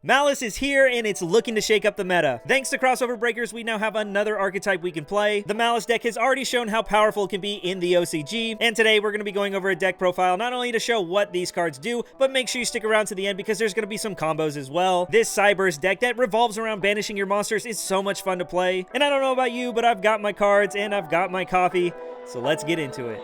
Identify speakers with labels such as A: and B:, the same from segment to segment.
A: Malice is here and it's looking to shake up the meta. Thanks to crossover breakers, we now have another archetype we can play. The Malice deck has already shown how powerful it can be in the OCG, and today we're going to be going over a deck profile not only to show what these cards do, but make sure you stick around to the end because there's going to be some combos as well. This Cyberse deck that revolves around banishing your monsters is so much fun to play, and I don't know about you, but I've got my cards and I've got my coffee, so let's get into it.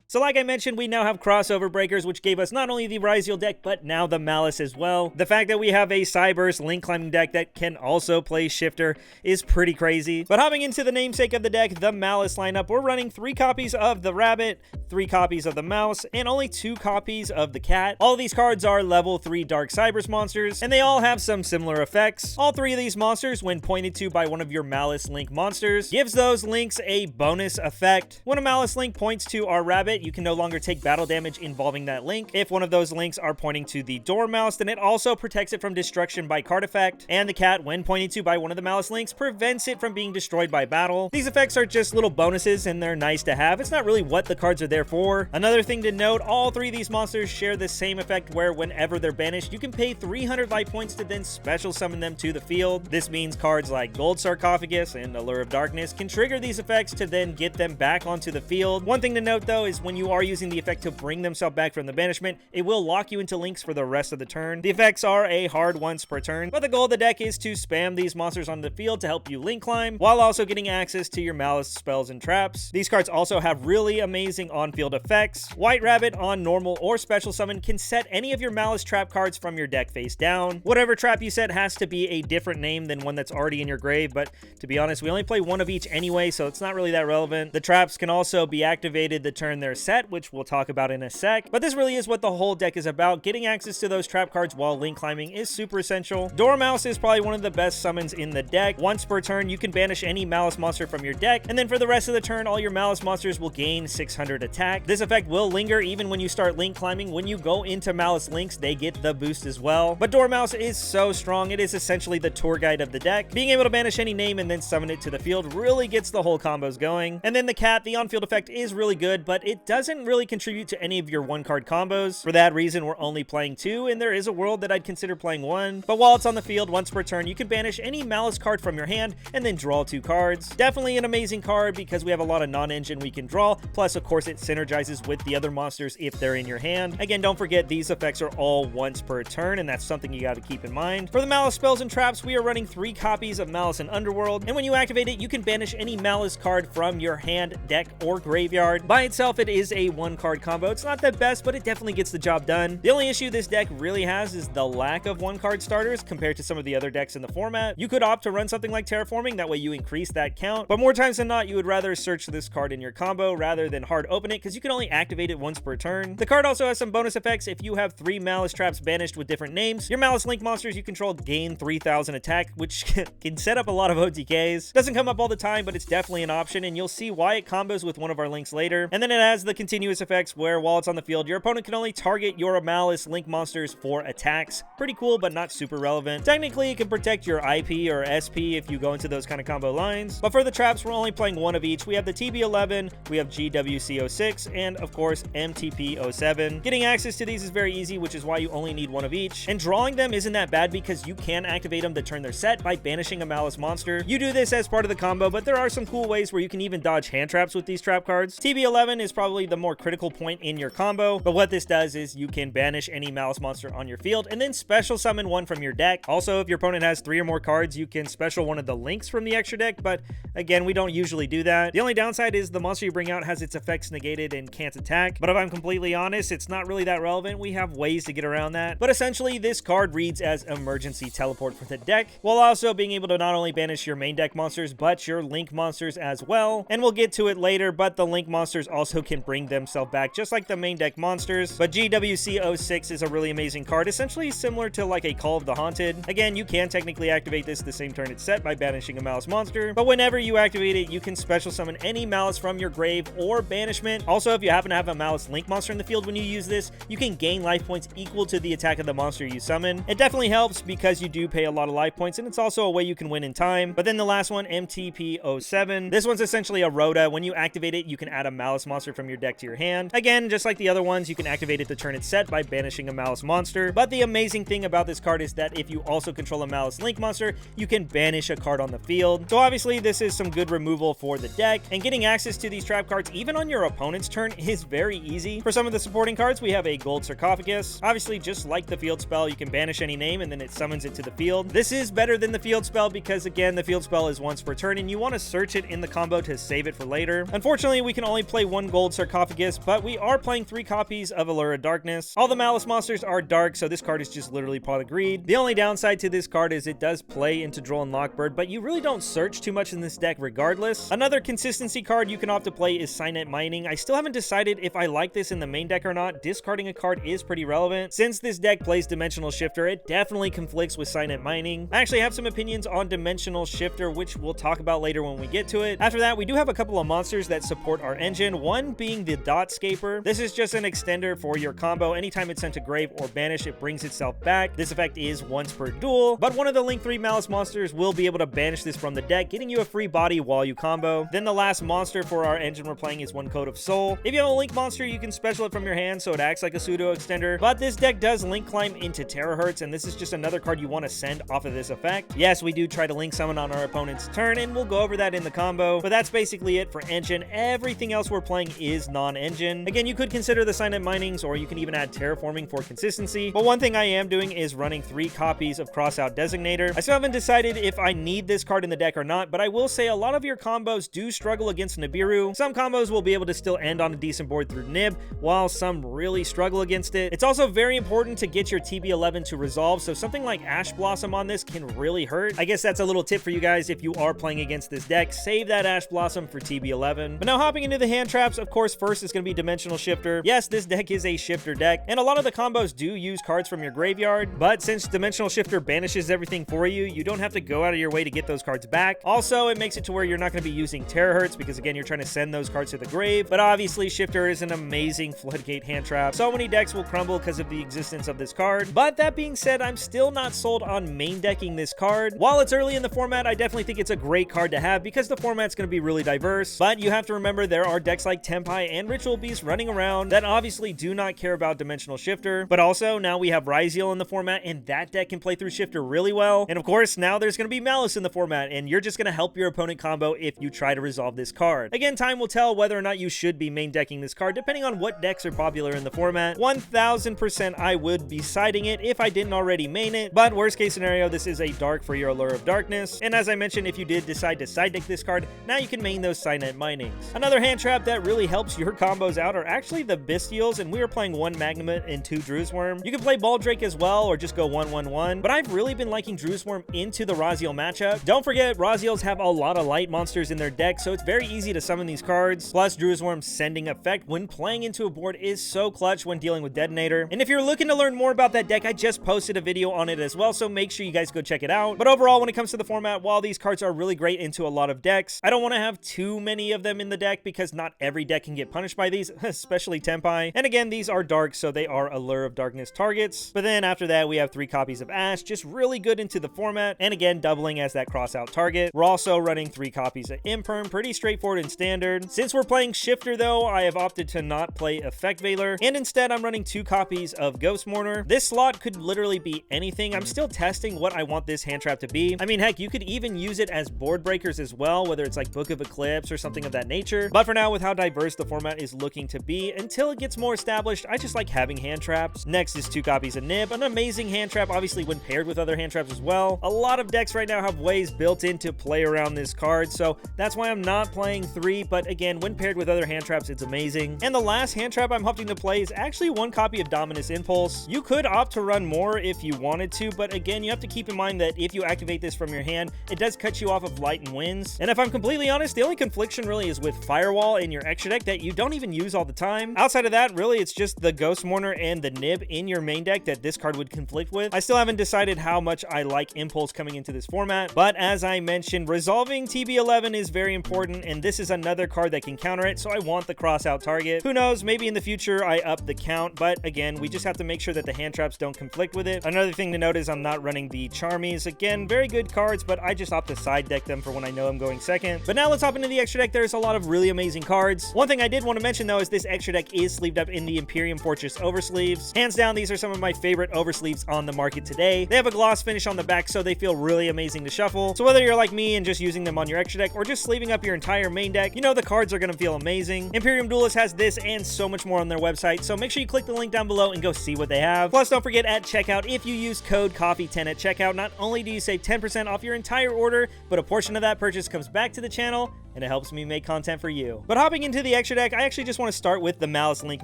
A: So like I mentioned, we now have crossover breakers, which gave us not only the Ryziel deck, but now the Malice as well. The fact that we have a Cyberse Link climbing deck that can also play Shifter is pretty crazy. But hopping into the namesake of the deck, the Malice lineup, we're running 3 copies of the Rabbit, 3 copies of the Mouse, and only 2 copies of the Cat. All of these cards are level 3 Dark Cyberse monsters, and they all have some similar effects. All 3 of these monsters, when pointed to by one of your Malice Link monsters, gives those links a bonus effect. When a Malice Link points to our Rabbit, you can no longer take battle damage involving that link. If one of those links are pointing to the Dormouse, then it also protects it from destruction by card effect. And the Cat, when pointed to by one of the Malice links, prevents it from being destroyed by battle. These effects are just little bonuses and they're nice to have. It's not really what the cards are there for. Another thing to note, all 3 of these monsters share the same effect where whenever they're banished, you can pay 300 life points to then special summon them to the field. This means cards like Gold Sarcophagus and Allure of Darkness can trigger these effects to then get them back onto the field. One thing to note though is when you are using the effect to bring themselves back from the banishment, it will lock you into links for the rest of the turn. The effects are a hard once per turn, but the goal of the deck is to spam these monsters on the field to help you link climb, while also getting access to your Malice spells and traps. These cards also have really amazing on-field effects. White Rabbit on normal or special summon can set any of your Malice trap cards from your deck face down. Whatever trap you set has to be a different name than one that's already in your grave, but to be honest, we only play 1 of each anyway, so it's not really that relevant. The traps can also be activated the turn they're set, which we'll talk about in a sec, but this really is what the whole deck is about. Getting access to those trap cards while link climbing is super essential. Dormouse is probably one of the best summons in the deck. Once per turn, you can banish any Malice monster from your deck, and then for the rest of the turn, all your Malice monsters will gain 600 attack. This effect will linger even when you start link climbing. When you go into Malice links, they get the boost as well. But Dormouse is so strong, it is essentially the tour guide of the deck. Being able to banish any name and then summon it to the field really gets the whole combos going. And then the Cat, the on-field effect is really good, but it doesn't really contribute to any of your 1-card combos. For that reason, we're only playing 2, and there is a world that I'd consider playing 1. But while it's on the field, once per turn, you can banish any Malice card from your hand and then draw 2 cards. Definitely an amazing card because we have a lot of non-engine we can draw, plus of course it synergizes with the other monsters if they're in your hand. Again, don't forget these effects are all once per turn, and that's something you got to keep in mind. For the Malice spells and traps, we are running 3 copies of Malice and Underworld, and when you activate it, you can banish any Malice card from your hand, deck, or graveyard. By itself, it is a 1-card combo. It's not the best, but it definitely gets the job done. The only issue this deck really has is the lack of 1-card starters compared to some of the other decks in the format. You could opt to run something like Terraforming, that way you increase that count, but more times than not, you would rather search this card in your combo rather than hard open it because you can only activate it once per turn. The card also has some bonus effects. If you have 3 Malice traps banished with different names, your Malice Link monsters you control gain 3000 attack, which can set up a lot of OTKs. Doesn't come up all the time, but it's definitely an option, and you'll see why it combos with one of our links later. And then it has the continuous effects where while it's on the field, your opponent can only target your Malice Link monsters for attacks. Pretty cool, but not super relevant. Technically, it can protect your IP or SP if you go into those kind of combo lines. But for the traps, we're only playing 1 of each. We have the TB11, we have GWC06, and of course, MTP07. Getting access to these is very easy, which is why you only need 1 of each. And drawing them isn't that bad because you can activate them the turn they're set by banishing a Malice monster. You do this as part of the combo, but there are some cool ways where you can even dodge hand traps with these trap cards. TB11 is probably the more critical point in your combo, but what this does is you can banish any Malice monster on your field and then special summon 1 from your deck. Also, if your opponent has 3 or more cards, you can special one of the links from the extra deck, but again, we don't usually do that. The only downside is the monster you bring out has its effects negated and can't attack, but if I'm completely honest, it's not really that relevant. We have ways to get around that. But essentially, this card reads as emergency teleport for the deck, while also being able to not only banish your main deck monsters, but your link monsters as well. And we'll get to it later, but the link monsters also can bring themselves back just like the main deck monsters. But GWC06 is a really amazing card, essentially similar to like a Call of the Haunted. Again, you can technically activate this the same turn it's set by banishing a Malice monster, but whenever you activate it, you can special summon any Malice from your grave or banishment. important. Also, if you happen to have a Malice Link monster in the field when you use this, you can gain life points equal to the attack of the monster you summon. It definitely helps because you do pay a lot of life points, and it's also a way you can win in time. But then the last one, MTP07. This one's essentially a Rhoda. When you activate it, you can add a Malice monster from your deck to your hand. Again, just like the other ones, you can activate it to turn it set by banishing a Malice monster. But the amazing thing about this card is that if you also control a Malice Link monster, you can banish a card on the field. So obviously, this is some good removal for the deck, and getting access to these trap cards even on your opponent's turn is very easy. For some of the supporting cards, we have a Gold Sarcophagus. Obviously, just like the field spell, you can banish any name and then it summons it to the field. This is better than the field spell because, again, the field spell is once per turn and you want to search it in the combo to save it for later. Unfortunately, we can only play one Gold Sarcophagus, but we are playing 3 copies of Allure of Darkness. All the Malice monsters are dark, so this card is just literally Pot of Greed. The only downside to this card is it does play into Droll and Lockbird, but you really don't search too much in this deck regardless. Another consistency card you can opt to play is Signet Mining. I still haven't decided if I like this in the main deck or not. Discarding a card is pretty relevant. Since this deck plays Dimensional Shifter, it definitely conflicts with Signet Mining. I actually have some opinions on Dimensional Shifter, which we'll talk about later when we get to it. After that, we do have a couple of monsters that support our engine, one being the Dotscaper. This is just an extender for your combo. Anytime it's sent to grave or banished, it brings itself back. This effect is once per duel, but one of the Link 3 Malice monsters will be able to banish this from the deck, getting you a free body while you combo. Then the last monster for our engine we're playing is one Code of Soul. If you have a Link monster, you can special it from your hand so it acts like a pseudo extender, but this deck does Link Climb into Terahertz, and this is just another card you want to send off of this effect. Yes, we do try to Link Summon on our opponent's turn, and we'll go over that in the combo, but that's basically it for engine. Everything else we're playing is non-engine. Again, you could consider the Signet Minings, or you can even add Terraforming for consistency, but one thing I am doing is running 3 copies of Crossout Designator. I still haven't decided if I need this card in the deck or not, but I will say a lot of your combos do struggle against Nibiru. Some combos will be able to still end on a decent board through Nib, while some really struggle against it. It's also very important to get your TB11 to resolve, so something like Ash Blossom on this can really hurt. I guess that's a little tip for you guys if you are playing against this deck. Save that Ash Blossom for TB11. But now hopping into the hand traps, of course, first is going to be Dimensional Shifter. Yes, this deck is a shifter deck, and a lot of the combos do use cards from your graveyard, but since Dimensional Shifter banishes everything for you, you don't have to go out of your way to get those cards back. Also, it makes it to where you're not going to be using Terahertz because, again, you're trying to send those cards to the grave. But obviously, Shifter is an amazing Floodgate hand trap. So many decks will crumble because of the existence of this card. But that being said, I'm still not sold on main decking this card. While it's early in the format, I definitely think it's a great card to have because the format's going to be really diverse. But you have to remember there are decks like Tempai and Ritual Beast running around that obviously do not care about Dimensional Shifter. But also, now we have Ryziel in the format, and that deck can play through Shifter really well. And of course, now there's going to be Malice in the format, and you're just going to help your opponent combo if you try to resolve this card. Again, time will tell whether or not you should be main decking this card, depending on what decks are popular in the format. 1000% I would be siding it if I didn't already main it, but worst case scenario, this is a dark for your Allure of Darkness. And as I mentioned, if you did decide to side deck this card, now you can main those Signet Minings. Another hand trap that really helps your combos out are actually the Bestials, and we are playing 1 Magnamut and 2 Drewsworm. You can play Baldrake as well, or just go 1-1-1, but I've really been liking Drewsworm into the Ryziel matchup. Don't forget, Ryziels have a lot of light monsters in their deck, so it's very easy to summon these cards. Plus, Drewsworm's sending effect when playing into a board is so clutch when dealing with Detonator. And if you're looking to learn more about that deck, I just posted a video on it as well, so make sure you guys go check it out. But overall, when it comes to the format, while these cards are really great into a lot of decks, I don't want to have too many of them in the deck because not every deck can get punished by these, especially Tempai. And again, these are dark, so they are Allure of Darkness targets. But then after that, we have 3 copies of Ash, just really good into the format, and again, doubling as that cross-out target. We're also running 3 copies of Imperm, pretty straightforward and standard. Since we're playing Shifter though, I have opted to not play Effect Veiler, and instead I'm running 2 copies of Ghost Mourner. This slot could literally be anything. I'm still testing what I want this hand trap to be. I mean, heck, you could even use it as board breakers as well, whether it's like Book of Eclipse or something of that nature. But for now, with how diverse the format is looking to be, until it gets more established, I just like having hand traps. Next is 2 copies of Nib, an amazing hand trap, obviously when paired with other hand traps as well. A lot of decks right now have ways built in to play around this card, so that's why I'm not playing 3, but again, when paired with other hand traps, it's amazing. And the last hand trap I'm hoping to play is actually 1 copy of Dominus Impulse. You could opt to run more if you wanted to, but again, you have to keep in mind that if you activate this from your hand, it does cut you off of Light and Winds. And if I'm completely honest, the only confliction really is with Firewall in your extra deck that you don't even use all the time. Outside of that, really, it's just the Ghost Mourner and the Nib in your main deck that this card would conflict with. I still haven't decided how much I like Impulse coming into this format, but as I mentioned, resolving TB11 is very important, and this is another card that can counter it, so I want the cross out target. Who knows, maybe in the future I up the count, but again, we just have to make sure that the hand traps don't conflict with it. Another thing to note is I'm not running the Charmies. Again, very good cards, but I just opt to side deck them for when I know I'm going second. But now let's hop into the extra deck. There's a lot of really amazing cards. One thing I did want to mention though is this extra deck is sleeved up in the Imperium Fortress oversleeves. Hands down, these are some of my favorite oversleeves on the market today. They have a gloss finish on the back, so they feel really amazing to shuffle. So whether you're like me and just using them on your extra deck or just sleeving up your entire main deck, you know the cards are going to feel amazing. Imperium Duelist has this and so much more on their website, so make sure you click the link down below and go see what they have. Plus, don't forget at checkout, if you use code COFFEE10 at checkout, not only do you save 10% off your entire order, but a portion of that purchase comes back to the channel and it helps me make content for you. But hopping into the extra deck, I actually just want to start with the Malice Link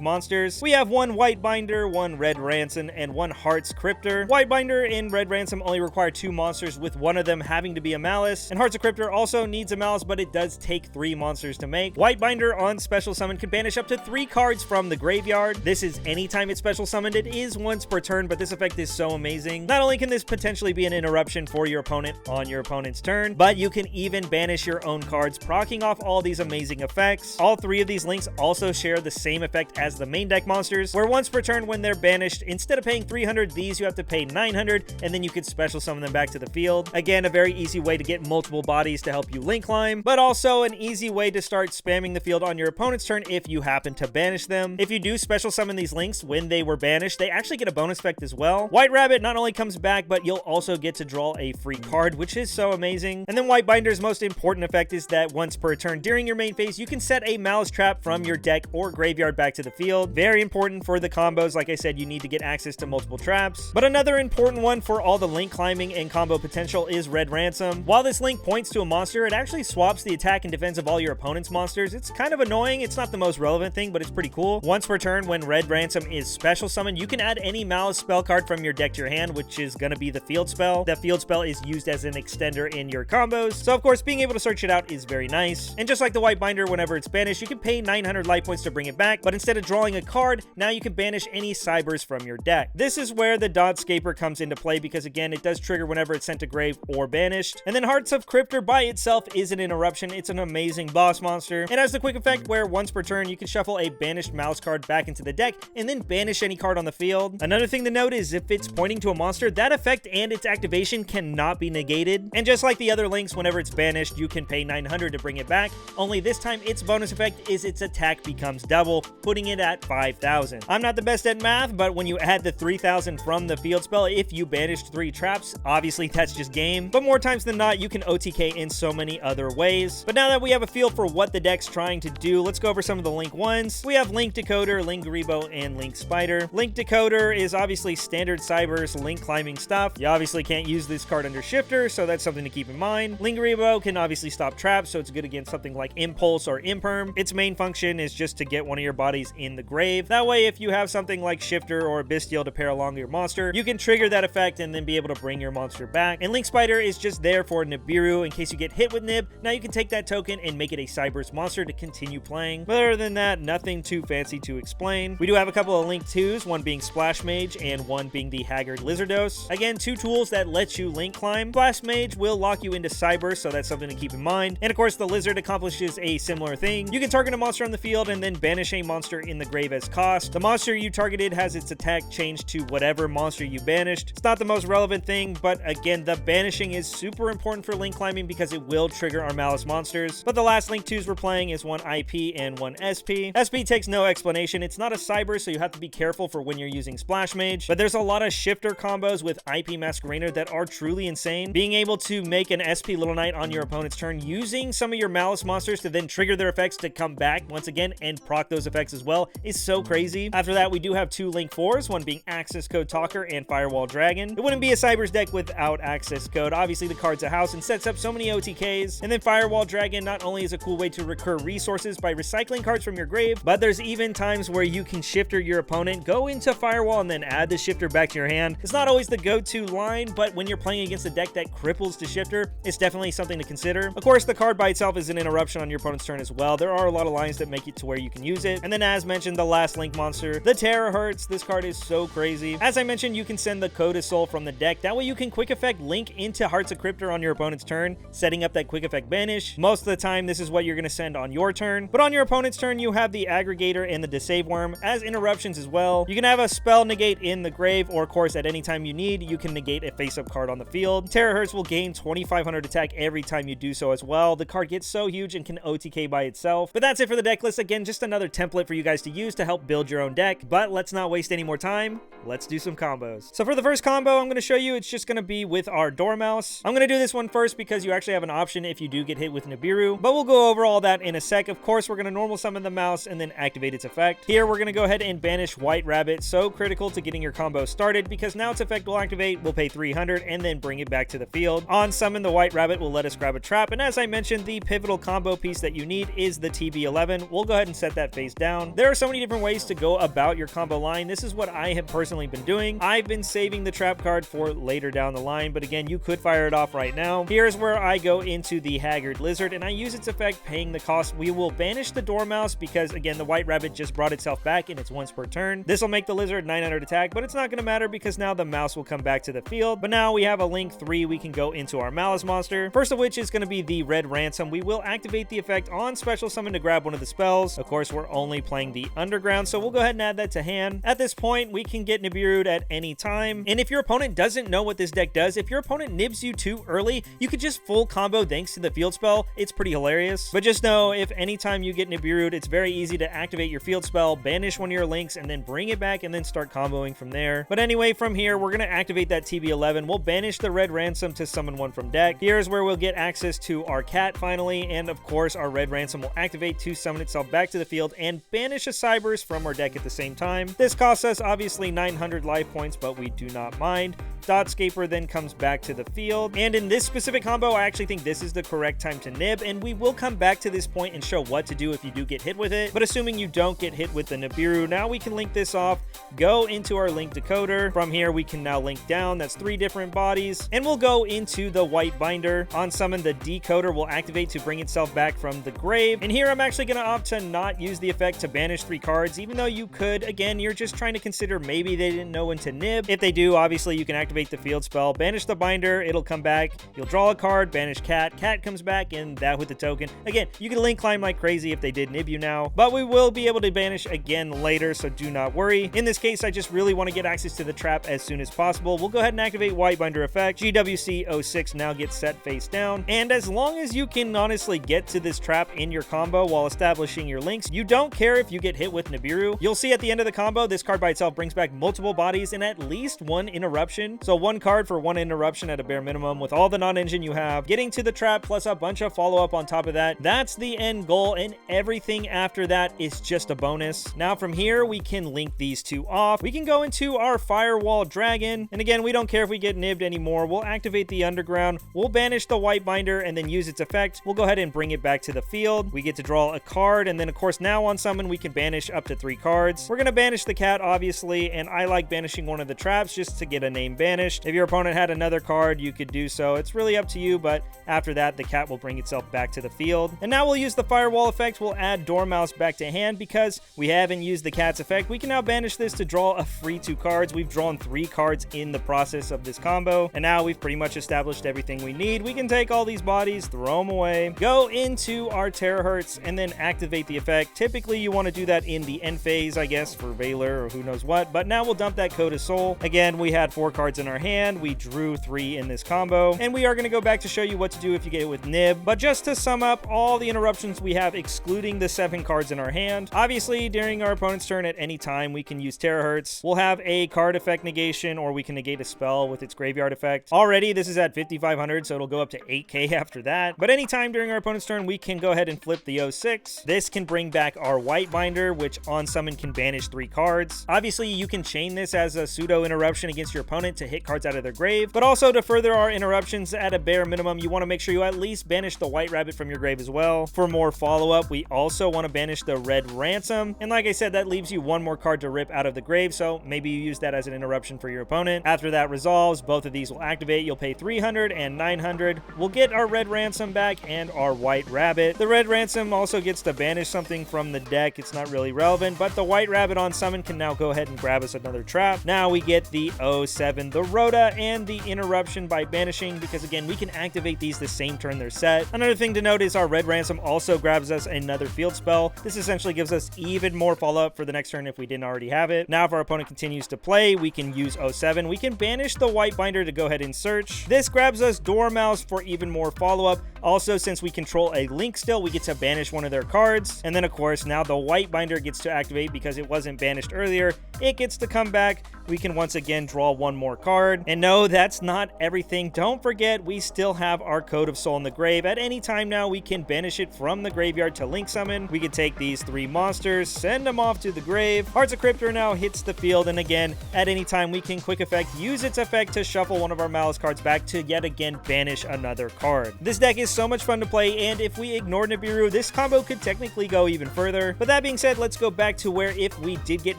A: monsters. We have one White Binder, one Red Ransom, and one Hearts Cryptor. White Binder and Red Ransom only require 2 monsters, with one of them having to be a Malice, and Hearts of Cryptor also needs a Malice, but it does take 3 monsters to make. White Binder on special summon can banish up to 3 cards from the graveyard. This is anytime it's special summoned. It is once per turn, but this effect is so amazing. Not only can this potentially be an interruption for your opponent on your opponent's turn, but you can even banish your own cards, procking off all these amazing effects. All 3 of these links also share the same effect as the main deck monsters, where once per turn when they're banished, instead of paying 300, these you have to pay 900, and then you can special summon them back to the field. Again, a very easy way to get multiple bodies to help you link climb, but also an easy way to start spamming the field on your opponent's turn if you happen to banish them. If you do special summon these links when they were banished, they actually get a bonus effect as well. White Rabbit not only comes back, but you'll also get to draw a free card, which is so amazing. And then White Binder's most important effect is that once per turn during your main phase, you can set a Malice trap from your deck or graveyard back to the field. Very important for the combos. Like I said, you need to get access to multiple traps. But another important one for all the link climbing and combo potential is Red Ransom. While this link points to a monster, it actually swaps the attack and defense of all your opponent's monsters. It's kind of annoying. It's not the most relevant thing, but it's pretty cool. Once per turn, when Red Ransom is special summoned, you can add any Malice spell card from your deck to your hand, which is going to be the field spell. The field spell is used as an extender in your combos, so of course being able to search it out is very nice. And just like the White Binder, whenever it's banished, you can pay 900 life points to bring it back, but instead of drawing a card, now you can banish any cybers from your deck. This is where the Dodscaper comes into play, because again, it does trigger whenever it's sent to grave or banished. And then Hearts of Cryptor by itself is an interruption. It's an amazing boss monster. It has the quick effect where once per turn you can shuffle a banished Malice card back into the deck and then banish any card on the field. Another thing to note is if it's pointing to a monster, that effect and its activation cannot be negated. And just like the other links, whenever it's banished, you can pay 900 to bring it back, only this time its bonus effect is its attack becomes double, putting it at 5,000. I'm not the best at math, but when you add the 3,000 from the field spell, if you banished 3 traps, obviously that's just game, but more times than not, you can OTK in so many other ways. But now that we have a feel for what the deck's trying to do, let's go over some of the link ones. We have Link Decoder, Link Rebo, and Link Spider. Link Decoder is obviously standard Cybers link climbing stuff. You obviously can't use this card under Shifter, so that's something to keep in mind. Link Rebo can obviously stop traps, so it's good against something like Impulse or Imperm. Its main function is just to get one of your bodies in the grave. That way, if you have something like Shifter or Bestial to pair along your monster, you can trigger that effect and then be able to bring your monster back. And Link Spider is just there for Nibiru in case you get hit with Nib. Now you can take that token and make it a Cybers monster to continue playing. But other than that, nothing too fancy to explain. We do have a couple of Link 2s, one being Splash Mage and one being the Haggard Lizardos. Again, 2 tools that let you link climb. Splash Mage will lock you into Cybers, so that's something to keep in mind. And of course, the Lizard accomplishes a similar thing. You can target a monster on the field and then banish a monster in the grave as cost. The monster you targeted has its attack changed to whatever monster you banished. It's not the most relevant thing, but again, the banishing is super important for link climbing because it will trigger our Malice monsters. But the last Link 2s we're playing is one IP and one SP. SP takes no explanation. It's not a Cyber, so you have to be careful for when you're using Splash Mage, but there's a lot of Shifter combos with IP Masquerader that are truly insane. Being able to make an SP Little Knight on your opponent's turn using some of your Malice monsters to then trigger their effects to come back once again and proc those effects as well is so crazy. After that, we do have 2 Link 4s, one being Access Code Talker and Firewall Dragon. It wouldn't be a Cybers deck without Access Code. Obviously, the card's a house and sets up so many OTKs. And then Firewall Dragon not only is a cool way to recur resources by recycling cards from your grave, but there's even times where you can Shifter your opponent, go into Firewall, and then add the Shifter back to your hand. It's not always the go-to line, but when you're playing against a deck that cripples the Shifter, it's definitely something to consider. Of course, the card by itself is an interruption on your opponent's turn as well. There are a lot of lines that make it to where you can use it. And then as mentioned, the last Link monster, the Terahertz. This card is so crazy. As I mentioned, you can send the CODEE Soul from the deck. That way you can quick effect Link into Hearts of Cryptor on your opponent's turn, setting up that quick effect banish. Most of the time, this is what you're going to send on your turn. But on your opponent's turn, you have the Aggregator and the Deceive Worm as interruptions as well. You can have a spell negate in the grave, or of course, at any time you need, you can negate a face-up card on the field. Terahertz will gain 2500 attack every time you do so as well. The card gets so huge and can OTK by itself. But that's it for the deck list. Again, just another template for you guys to use to help build your own deck. But let's not waste any more time. Let's do some combos. So for the first combo I'm going to show you, it's just going to be with our Dormouse. I'm going to do this one first because you actually have an option if you do get hit with Nibiru, but we'll go over all that in a sec. Of course, we're going to normal summon the mouse and then activate its effect. Here, we're going to go ahead and banish White Rabbit, so critical to getting your combo started because now its effect will activate, we'll pay 300 and then bring it back to the field. On summon, the White Rabbit will let us grab a trap, and as I mentioned, the pivotal combo piece that you need is the TB11. We'll go ahead and set that face down. There are so many different ways to go about your combo line. This is what I have personally been doing. I've been saving the trap card for later down the line, but again, you could fire it off right now. Here's where I go into the Haggard Lizard, and I use its effect, paying the cost. We will banish the Dormouse because, again, the White Rabbit just brought itself back and it's once per turn. This will make the Lizard 900 attack, but it's not going to matter because now the mouse will come back to the field. But now we have a Link 3. We can go into our Malice monster, first of which is going to be the Red Ransom. We will activate the effect on special summon to grab one of the spells. Of course, we're only playing the Underground, so we'll go ahead and add that to hand. At this point, we can get Nibiru'd at any time. And if your opponent doesn't know what this deck does, if your opponent nibs you too early, you could just full combo thanks to the field spell. It's pretty hilarious. But just know, if anytime you get Nibiru'd, it's very easy to activate your field spell, banish one of your links, and then bring it back and then start comboing from there. But anyway, from here, we're going to activate that TB11. We'll banish the Red Ransom to summon one from deck. Here's where we'll get access to our cat finally, and of course, our Red Ransom will activate to summon itself back to the field and banish a Cyberse from our deck at the same time. This costs us obviously 900 life points, but we do not mind. Dotscaper then comes back to the field, and in this specific combo, I actually think this is the correct time to nib, and we will come back to this point and show what to do if you do get hit with it. But assuming you don't get hit with the Nibiru, now we can link this off, go into our link decoder. From here, we can now link down. That's 3 different bodies, and we'll go into the White Binder. On summon, the decoder will activate to bring itself back from the grave, and here I'm actually going to opt to not use the effect to banish 3 cards, even though you could. Again, you're just trying to consider maybe they didn't know when to nib. If they do, obviously you can activate the field spell, banish the binder, it'll come back, you'll draw a card, banish cat comes back, and that with the token. Again, you can link climb like crazy if they did nib you now, but we will be able to banish again later, so do not worry. In this case, I just really want to get access to the trap as soon as possible. We'll go ahead and activate White Binder effect. GWC06 now gets set face down, and as long as you can honestly get to this trap in your combo while establishing your links, you don't care if you get hit with Nibiru. You'll see at the end of the combo, this card by itself brings back multiple bodies and at least 1 interruption. So 1 card for 1 interruption at a bare minimum with all the non-engine you have. Getting to the trap plus a bunch of follow-up on top of that, that's the end goal, and everything after that is just a bonus. Now from here, we can link these 2 off. We can go into our Firewall Dragon, and again, we don't care if we get nibbed anymore. We'll activate the Underground, we'll banish the White Binder and then use its effect. We'll go ahead and bring it back to the field. We get to draw a card, and then of course now on summon, we can banish up to 3 cards. We're going to banish the cat, obviously, and I like banishing one of the traps just to get a name banished. If your opponent had another card, you could do so. It's really up to you, but after that, the cat will bring itself back to the field. And now we'll use the Firewall effect. We'll add Dormouse back to hand because we haven't used the cat's effect. We can now banish this to draw a free 2 cards. We've drawn 3 cards in the process of this combo, and now we've pretty much established everything we need. We can take all these bodies, throw them away, go into our Terahertz, and then activate the effect. Typically, you want to do that in the end phase, I guess, for Valor or who knows what, but now we'll dump that CODEE Soul. Again, we had 4 cards in our hand. We drew 3 in this combo, and we are going to go back to show you what to do if you get it with Nib. But just to sum up all the interruptions we have, excluding the 7 cards in our hand, obviously during our opponent's turn at any time, we can use Terahertz. We'll have a card effect negation, or we can negate a spell with its graveyard effect. Already, this is at 5,500, so it'll go up to 8k after that. But anytime during our opponent's turn, we can go ahead and flip the 06. This can bring back our White Binder, which on summon can banish 3 cards. Obviously, you can chain this as a pseudo interruption against your opponent to hit cards out of their grave, but also to further our interruptions at a bare minimum, you want to make sure you at least banish the White Rabbit from your grave as well. For more follow-up, we also want to banish the Red Ransom, and like I said, that leaves you 1 more card to rip out of the grave, so maybe you use that as an interruption for your opponent. After that resolves, both of these will activate. You'll pay 300 and 900. We'll get our Red Ransom back, and our white rabbit. The red ransom also gets to banish something from the deck. It's not really relevant, but the white rabbit on summon can now go ahead and grab us another trap. Now we get the 07, the Rhoda, and the interruption by banishing, because again, we can activate these the same turn they're set. Another thing to note is our red ransom also grabs us another field spell. This essentially gives us even more follow-up for the next turn if we didn't already have it. Now if our opponent continues to play, we can use 07. We can banish the white binder to go ahead and search. This grabs us Dormouse for even more follow-up. Also, since we control a Link still, we get to banish one of their cards. And then of course, now the white binder gets to activate because it wasn't banished earlier. It gets to come back. We can once again draw one more card. And no, that's not everything. Don't forget, we still have our Code of Soul in the grave. At any time now, we can banish it from the graveyard to Link summon. We can take these 3 monsters, send them off to the grave. Hearts of Cryptor now hits the field, and again, at any time, we can quick effect use its effect to shuffle one of our Malice cards back to yet again banish another card. This deck is so much fun to play, and if we ignore Nibiru, this combo could technically go even further. But that being said, let's go back to where if we did get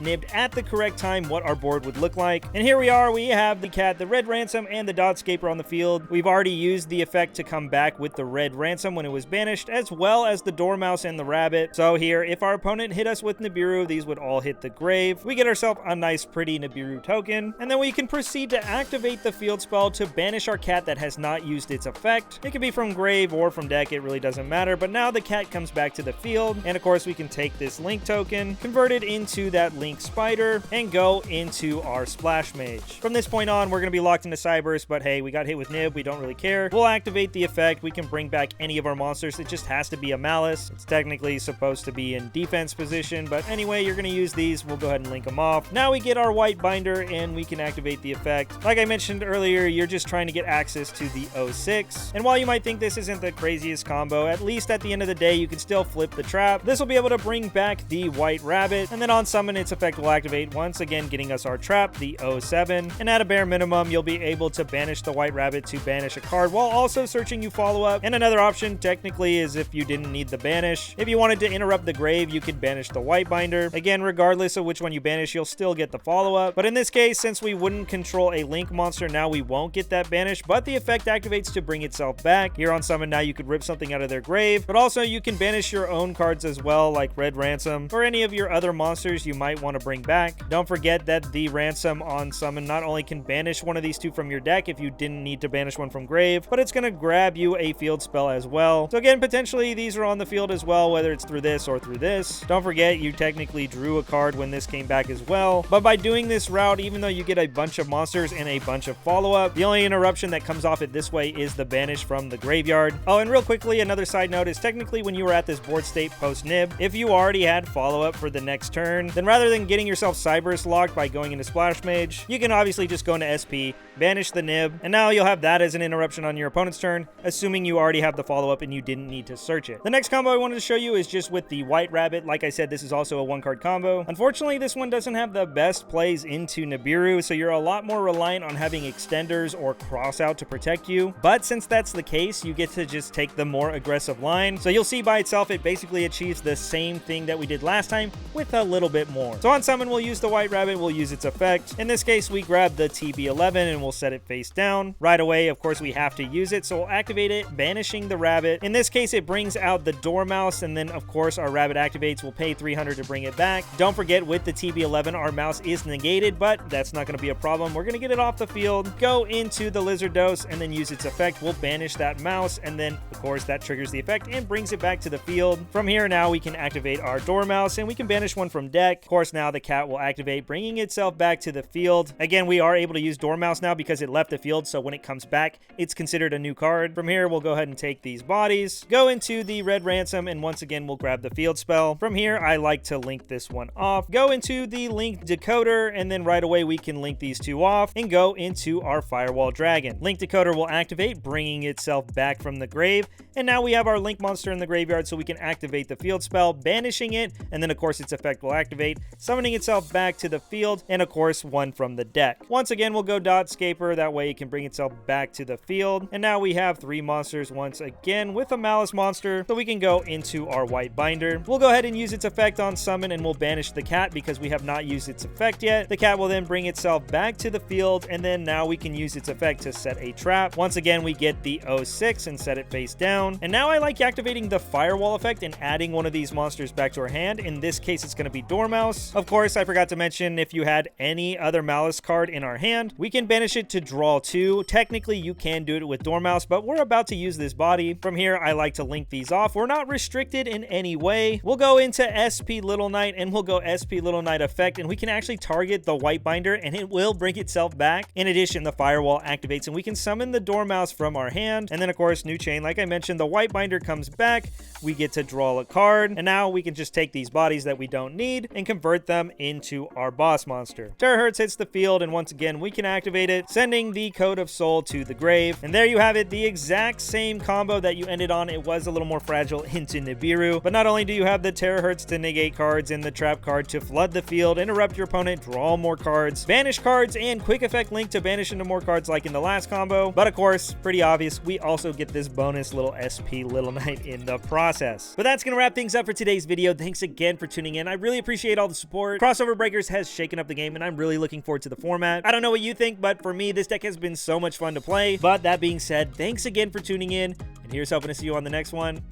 A: nibbed at the correct time, what our board would look like. And here we are, we have the cat, the red ransom, and the Dotscaper on the field. We've already used the effect to come back with the red ransom when it was banished, as well as the Dormouse and the rabbit. So here, if our opponent hit us with Nibiru, these would all hit the grave. We get ourselves a nice pretty Nibiru token, and then we can proceed to activate the field spell to banish our cat that has not used its effect. It could be from grave or from deck, it really doesn't matter, but now the cat comes back to the field, and of course we can take this Link token, convert it into that Link Spider, and go into our Splash Mage. From this point on, we're going to be locked into Cyberse, but hey, we got hit with Nib, we don't really care. We'll activate the effect, we can bring back any of our monsters, it just has to be a Malice. It's technically supposed to be in defense position, but anyway, you're going to use these, we'll go ahead and link them off. Now we get our white binder, and we can activate the effect. Like I mentioned earlier, you're just trying to get access to the 06, and while you might think this isn't the craziest combo, at least at the end of the day, you can still flip the trap. This will be able to bring back the white rabbit, and then on summon, its effect will activate once again, getting us our trap, the 07, and at a bare minimum, you'll be able to banish the white rabbit to banish a card while also searching you follow-up. And another option, technically, is if you didn't need the banish. If you wanted to interrupt the grave, you could banish the white binder. Again, regardless of which one you banish, you'll still get the follow-up. But in this case, since we wouldn't control a Link monster, now we won't get that banish, but the effect activates to bring itself back. Here on summon, now you could rip something out of their grave, but also you can banish your own cards as well, like Red Ransom, or any of your other monsters you might want to bring back. Don't forget that the Ransom on summon not only can banish one of these 2 from your deck if you didn't need to banish one from grave, but it's going to grab you a field spell as well. So again, potentially these are on the field as well, whether it's through this or through this. Don't forget, you technically drew a card when this came back as well, but by doing this route, even though you get a bunch of monsters and a bunch of follow-up, the only interruption that comes off it this way is the banish from the graveyard. Oh, and real quickly, another side note is technically when you were at this board state post-nib, if you already had follow-up for the next turn, then rather than getting yourself Cyberse locked by going into Splash Mage, you can obviously just go into SP, banish the nib, and now you'll have that as an interruption on your opponent's turn, assuming you already have the follow-up and you didn't need to search it. The next combo I wanted to show you is just with the white rabbit. Like I said, this is also a 1-card combo. Unfortunately, this one doesn't have the best plays into Nibiru, so you're a lot more reliant on having extenders or cross out to protect you. But since that's the case, you get to just take the more aggressive line. So you'll see by itself, it basically achieves the same thing that we did last time with a little bit more. So on summon, we'll use the white rabbit, we'll use its effect. In this case, we grab the TB11 and we'll set it face down. Right away, of course, we have to use it, so we'll activate it, banishing the rabbit. In this case, it brings out the Dormouse, and then of course our rabbit activates. We'll pay 300 to bring it back. Don't forget, with the TB11, our mouse is negated, but that's not going to be a problem. We're going to get it off the field, go into the Lizard Dose, and then use its effect. We'll banish that mouse, and then of course that triggers the effect and brings it back to the field. From here, now we can activate our Dormouse, and we can banish one from deck. Of course, now the cat will activate, bringing itself back to the field. Again, we are able to use Dormouse now because it left the field, so when it comes back, it's considered a new card. From here, we'll go ahead and take these bodies, go into the Red Ransom, and once again, we'll grab the field spell. From here, I like to link this one off, go into the Link Decoder, and then right away, we can link these 2 off and go into our Firewall Dragon. Link Decoder will activate, bringing itself back from the grave, and now we have our Link monster in the graveyard, so we can activate the field spell, banishing it, and then of course its effect will activate, summoning itself back to the field, and of course one from the deck. Once again, we'll go Dotscaper, that way it can bring itself back to the field, and now we have 3 monsters once again with a Malice monster, so we can go into our white binder. We'll go ahead and use its effect on summon, and we'll banish the cat because we have not used its effect yet. The cat will then bring itself back to the field, and then now we can use its effect to set a trap. Once again, we get the 06 and set it face face down. And now I like activating the firewall effect and adding one of these monsters back to our hand. In this case, it's going to be Dormouse. Of course, I forgot to mention if you had any other Malice card in our hand, we can banish it to draw 2. Technically, you can do it with Dormouse, but we're about to use this body. From here, I like to link these off. We're not restricted in any way. We'll go into SP Little Knight and we'll go SP Little Knight effect, and we can actually target the white binder and it will bring itself back. In addition, the firewall activates and we can summon the Dormouse from our hand. And then of course, new chain, like I mentioned, the white binder comes back. We get to draw a card, and now we can just take these bodies that we don't need and convert them into our boss monster. Terahertz hits the field, and once again, we can activate it, sending the Code of Soul to the grave. And there you have it, the exact same combo that you ended on. It was a little more fragile into Nibiru, but not only do you have the Terahertz to negate cards and the trap card to flood the field, interrupt your opponent, draw more cards, banish cards, and quick effect Link to banish into more cards like in the last combo. But of course, pretty obvious, we also get this bonus little SP Little Knight in the process. But that's gonna wrap things up for today's video. Thanks again for tuning in. I really appreciate all the support. Crossover Breakers has shaken up the game, and I'm really looking forward to the format. I don't know what you think, but for me, this deck has been so much fun to play. But that being said, thanks again for tuning in, and here's hoping to see you on the next one.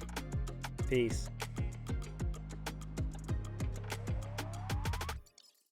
A: Peace.